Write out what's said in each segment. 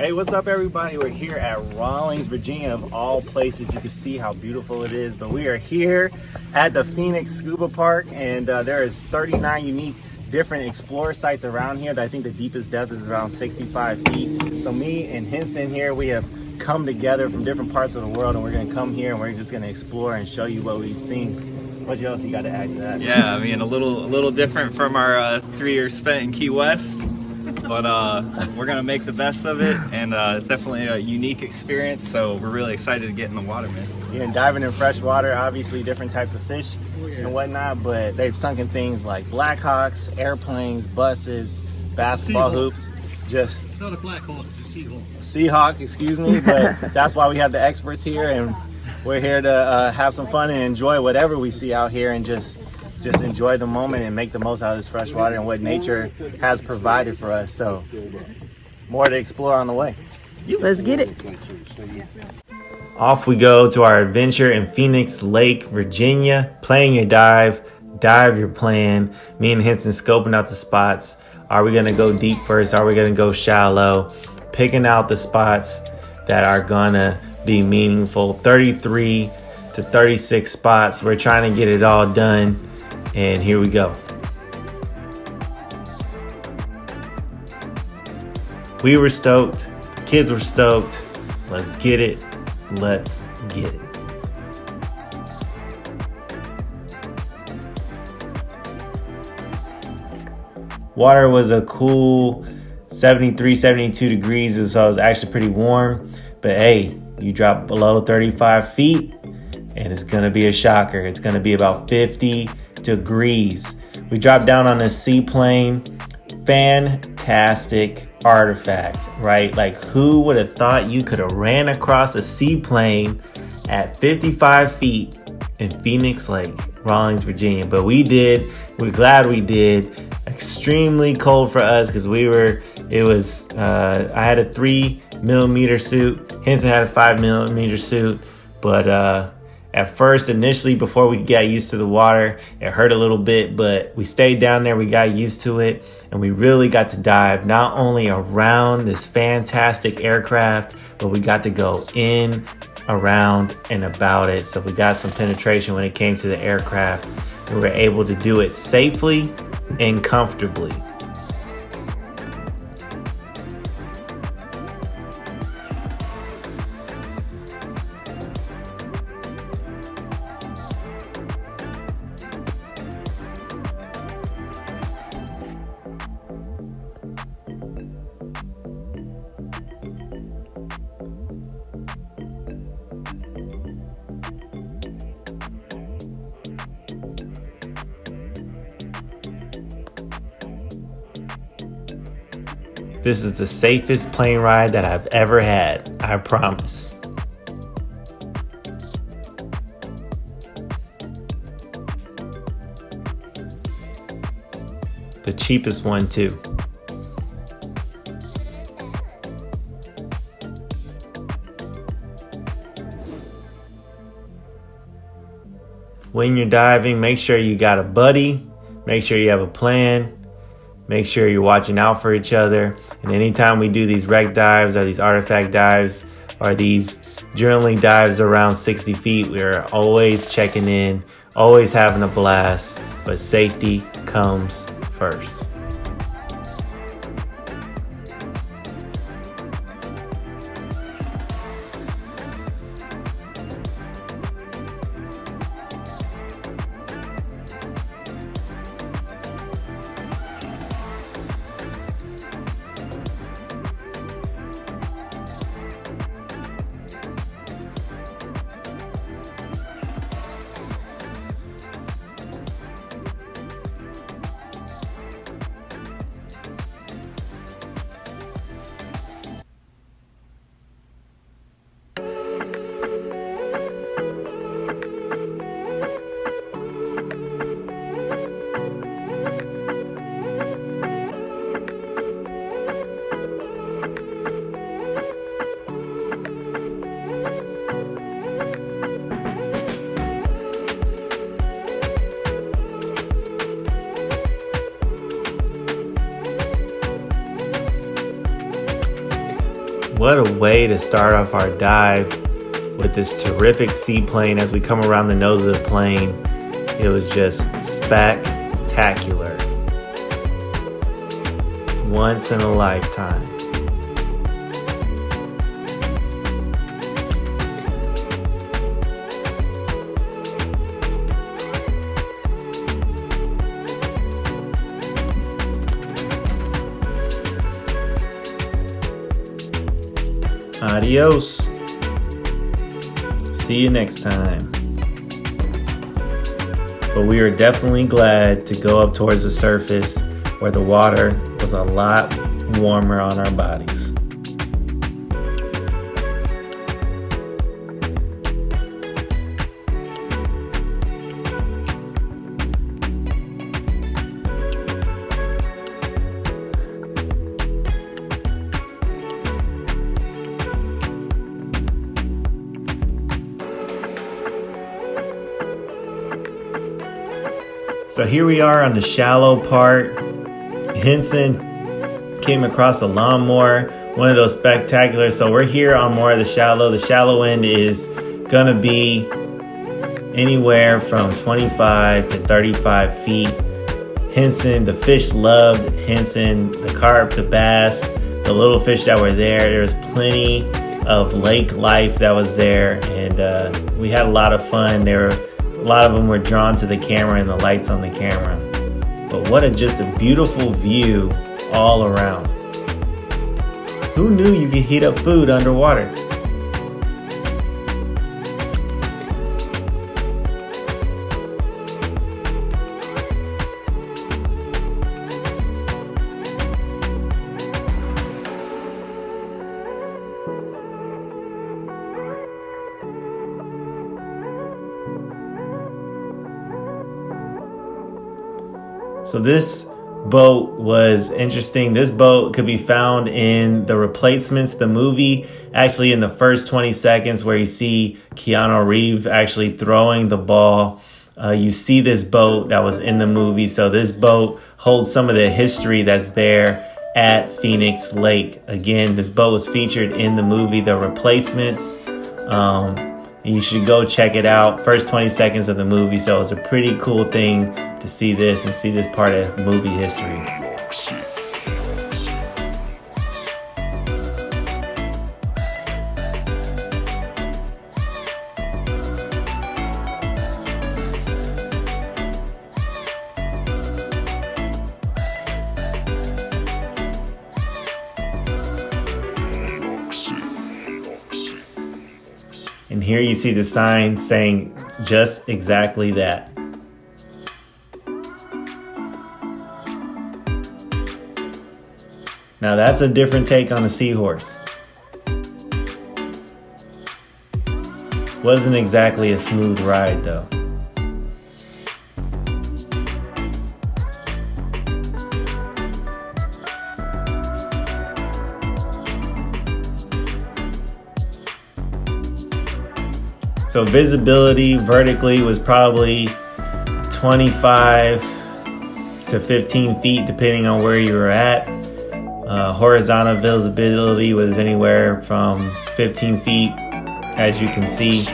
Hey, what's up, everybody? We're here at Rawlings, Virginia, of all places. You can see how beautiful it is, but we are here at the Phoenix Scuba Park, and there is 39 unique different explorer sites around here. I think the deepest depth is around 65 feet. So me and Henson here, we have come together from different parts of the world, and we're gonna come here and we're just gonna explore and show you what we've seen. What else you got to add to that? Yeah, I mean, a little different from our 3 years spent in Key West, but we're gonna make the best of it, and it's definitely a unique experience. So we're really excited to get in the water, man. Yeah, and diving in fresh water, obviously different types of fish and whatnot, but they've sunk in things like Blackhawks, airplanes, buses, basketball hoops. It's not a Blackhawk, it's a Seahawk. Seahawk, excuse me, but that's why we have the experts here, and we're here to have some fun and enjoy whatever we see out here, and just enjoy the moment and make the most out of this fresh water and what nature has provided for us. So more to explore on the way. Let's get it. Off we go to our adventure in Phoenix Lake, Virginia. Playing your dive your plan. Me and Henson scoping out the spots. Are we gonna go deep first? Are we gonna go shallow? Picking out the spots that are gonna be meaningful. 33 to 36 spots. We're trying to get it all done, and here we go. We were stoked. The kids were stoked. Let's get it. Let's get it. Water was a cool 73, 72 degrees, so it was actually pretty warm. But hey, you drop below 35 feet and it's gonna be a shocker. It's gonna be about 50 degrees. We dropped down on a seaplane. Fantastic artifact, right? Like, who would have thought you could have ran across a seaplane at 55 feet in Phoenix Lake, Rawlings, Virginia? But we did. We're glad we did. Extremely cold for us because I had a 3mm suit. Henson had a 5mm suit, but at first, initially, before we got used to the water, it hurt a little bit, but we stayed down there, we got used to it, and we really got to dive not only around this fantastic aircraft, but we got to go in, around, and about it. So we got some penetration when it came to the aircraft. We were able to do it safely and comfortably. This is the safest plane ride that I've ever had, I promise. The cheapest one too. When you're diving, make sure you got a buddy, make sure you have a plan. Make sure you're watching out for each other. And anytime we do these wreck dives or these artifact dives or these journaling dives around 60 feet, we're always checking in, always having a blast, but safety comes first. What a way to start off our dive with this terrific seaplane as we come around the nose of the plane. It was just spectacular. Once in a lifetime. Adios. See you next time. But we are definitely glad to go up towards the surface where the water was a lot warmer on our bodies. So here we are on the shallow part. Henson came across a lawnmower, one of those spectacular. So we're here on more of the shallow. The shallow end is gonna be anywhere from 25 to 35 feet. Henson, the fish loved Henson, the carp, the bass, the little fish that were there. There was plenty of lake life that was there, and we had a lot of fun. A lot of them were drawn to the camera and the lights on the camera. But what just a beautiful view all around. Who knew you could heat up food underwater? So this boat was interesting. This boat could be found in The Replacements, the movie, actually in the first 20 seconds where you see Keanu Reeves actually throwing the ball. You see this boat that was in the movie. So this boat holds some of the history that's there at Phoenix Lake. Again, this boat was featured in the movie The Replacements. You should go check it out. First 20 seconds of the movie. So it's a pretty cool thing to see this and see this part of movie history. And here you see the sign saying just exactly that. Now that's a different take on a seahorse. Wasn't exactly a smooth ride though. So visibility vertically was probably 25 to 15 feet depending on where you were at. Horizontal visibility was anywhere from 15 feet, as you can see.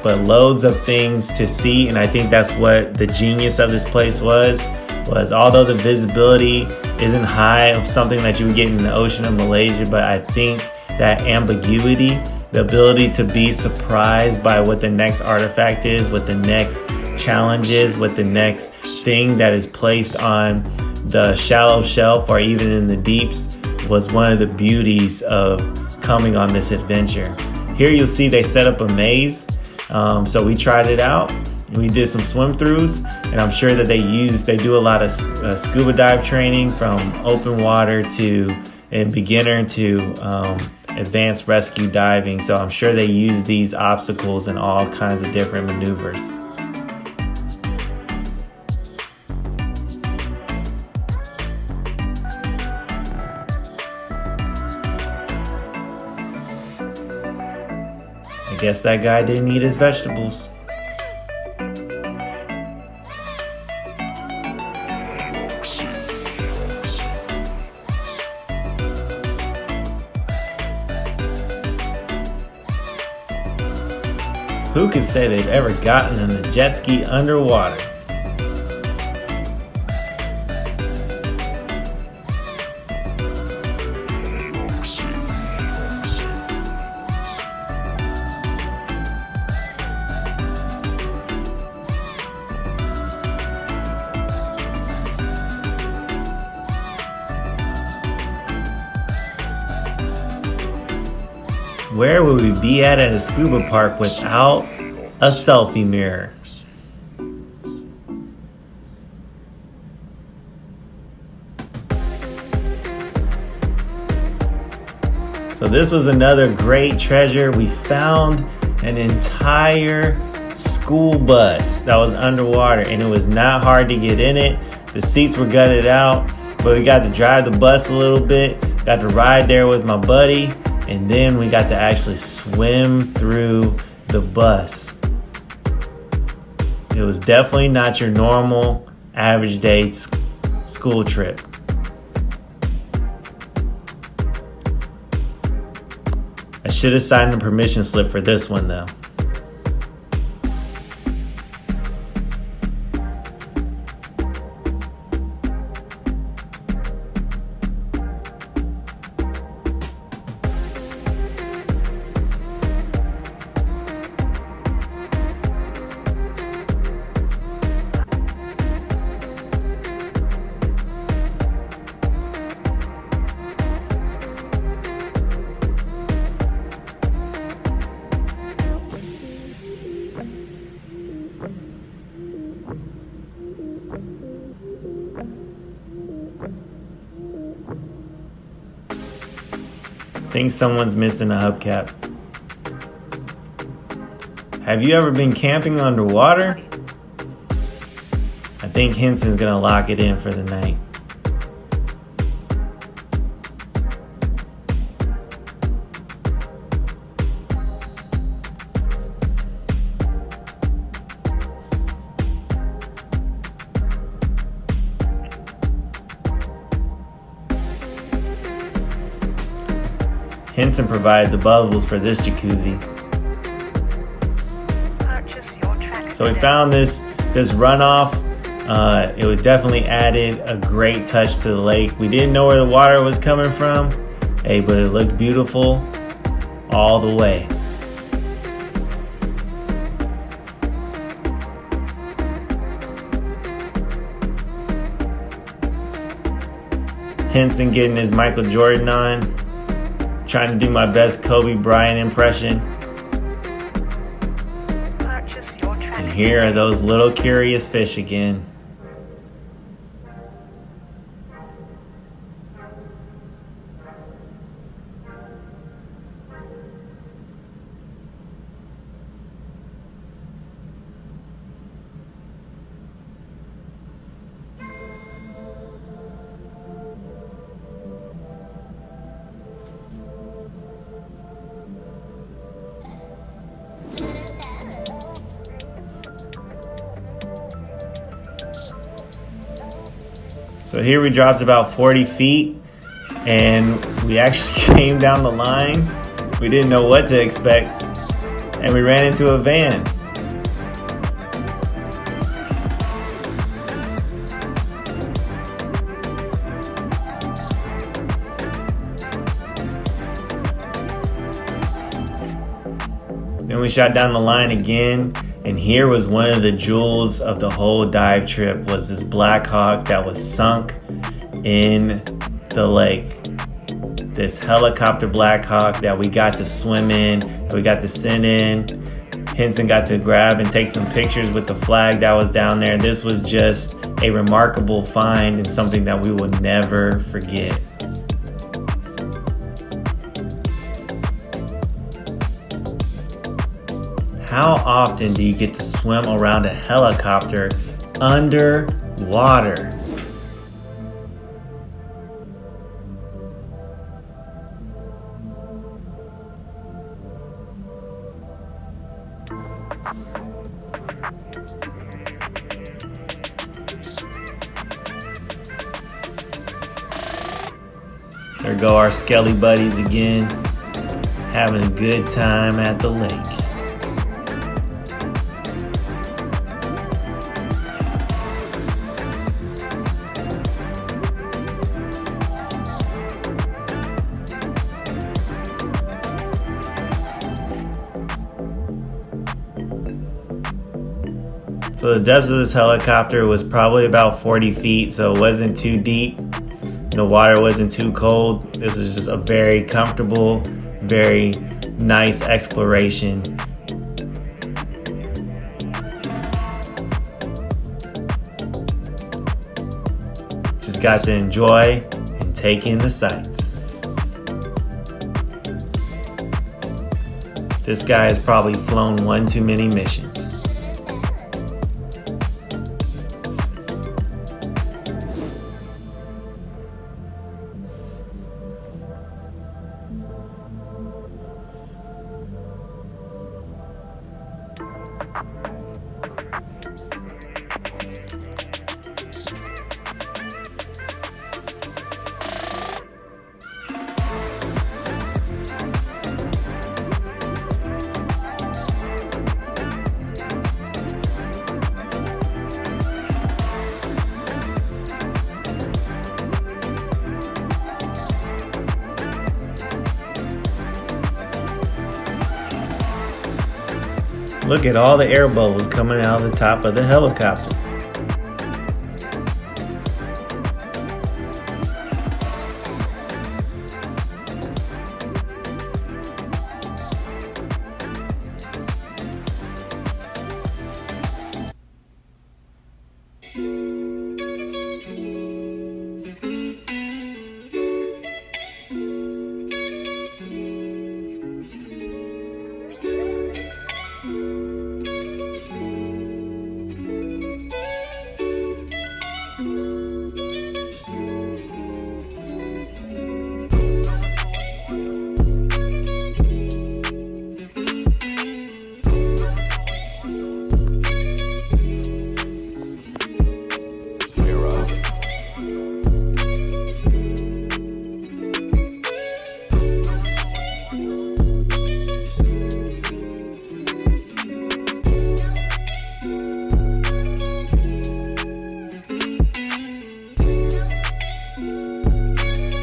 But loads of things to see, and I think that's what the genius of this place was although the visibility isn't high of something that you would get in the ocean of Malaysia, but I think that ambiguity, the ability to be surprised by what the next artifact is, what the next challenge is, what the next thing that is placed on the shallow shelf or even in the deeps, was one of the beauties of coming on this adventure. Here you'll see they set up a maze. So we tried it out. We did some swim throughs, and I'm sure that they do a lot of scuba dive training from open water to beginner to advanced rescue diving. So I'm sure they use these obstacles in all kinds of different maneuvers. I guess that guy didn't eat his vegetables. Who could say they've ever gotten in a jet ski underwater? Where would we be at a scuba park without a selfie mirror? So this was another great treasure. We found an entire school bus that was underwater, and it was not hard to get in it. The seats were gutted out, but we got to drive the bus a little bit, got to ride there with my buddy, and then we got to actually swim through the bus. It was definitely not your normal average day school trip. I should have signed the permission slip for this one though. I think someone's missing a hubcap. Have you ever been camping underwater? I think Henson's gonna lock it in for the night. Henson provided the bubbles for this jacuzzi. So we found this runoff. It was definitely added a great touch to the lake. We didn't know where the water was coming from, but it looked beautiful all the way. Henson getting his Michael Jordan on. Trying to do my best Kobe Bryant impression. And here are those little curious fish again. So here we dropped about 40 feet and we actually came down the line. We didn't know what to expect and we ran into a van. Then we shot down the line again. And here was one of the jewels of the whole dive trip, was this Blackhawk that was sunk in the lake. This helicopter Blackhawk that we got to swim in, that we got to send in. Henson got to grab and take some pictures with the flag that was down there. This was just a remarkable find and something that we will never forget. How often do you get to swim around a helicopter underwater? There go our skelly buddies again, having a good time at the lake. So the depth of this helicopter was probably about 40 feet, so it wasn't too deep. The water wasn't too cold. This was just a very comfortable, very nice exploration. Just got to enjoy and take in the sights. This guy has probably flown one too many missions. Look at all the air bubbles coming out of the top of the helicopter.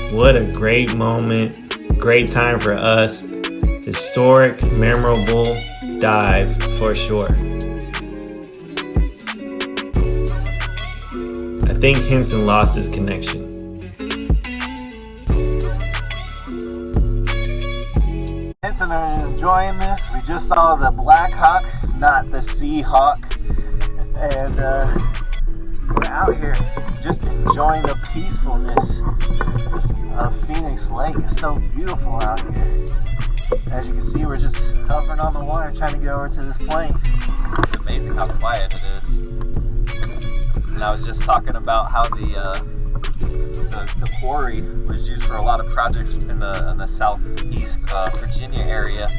What a great moment, great time for us. Historic, memorable dive for sure. I think Henson lost his connection. Henson are enjoying this. We just saw the Blackhawk, not the Seahawk. And we're out here just enjoying the peacefulness of Phoenix Lake. It's so beautiful out here. As you can see, we're just hovering on the water trying to get over to this plane. It's amazing how quiet it is. And I was just talking about how the quarry was used for a lot of projects in the southeast Virginia area.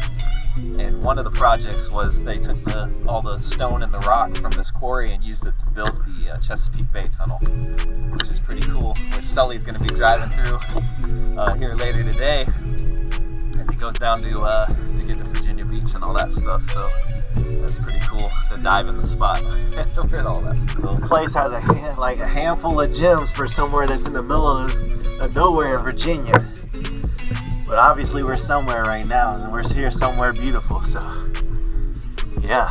And one of the projects was they took all the stone and the rock from this quarry and used it to build the Chesapeake Bay Tunnel, which is pretty cool, which Sully's going to be driving through here later today as he goes down to get to Virginia Beach and all that stuff. So that's pretty cool to dive in the spot with all that. The place has a handful of gems for somewhere that's in the middle of nowhere in Virginia. But obviously we're somewhere right now, and we're here somewhere beautiful, so yeah.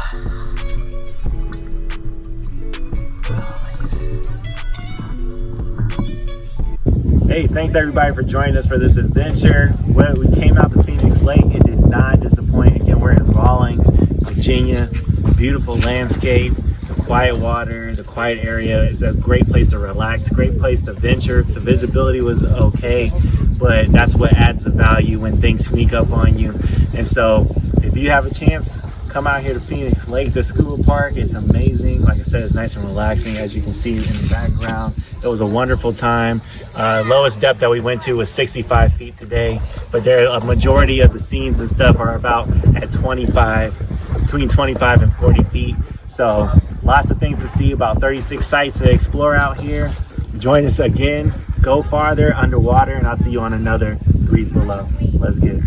Hey, thanks everybody for joining us for this adventure. When we came out to Phoenix Lake, it did not disappoint. Again, we're in Rawlings, Virginia. Beautiful landscape, the quiet water, the quiet area. It's a great place to relax, great place to venture. The visibility was okay, but that's what adds the value when things sneak up on you. And so if you have a chance, come out here to Phoenix Lake, the scuba park. It's amazing. Like I said, it's nice and relaxing, as you can see in the background. It was a wonderful time. Lowest depth that we went to was 65 feet today, but a majority of the scenes and stuff are about at between 25 and 40 feet. So lots of things to see, about 36 sites to explore out here. Join us again, go farther underwater, and I'll see you on another Breathe Below. Let's get it.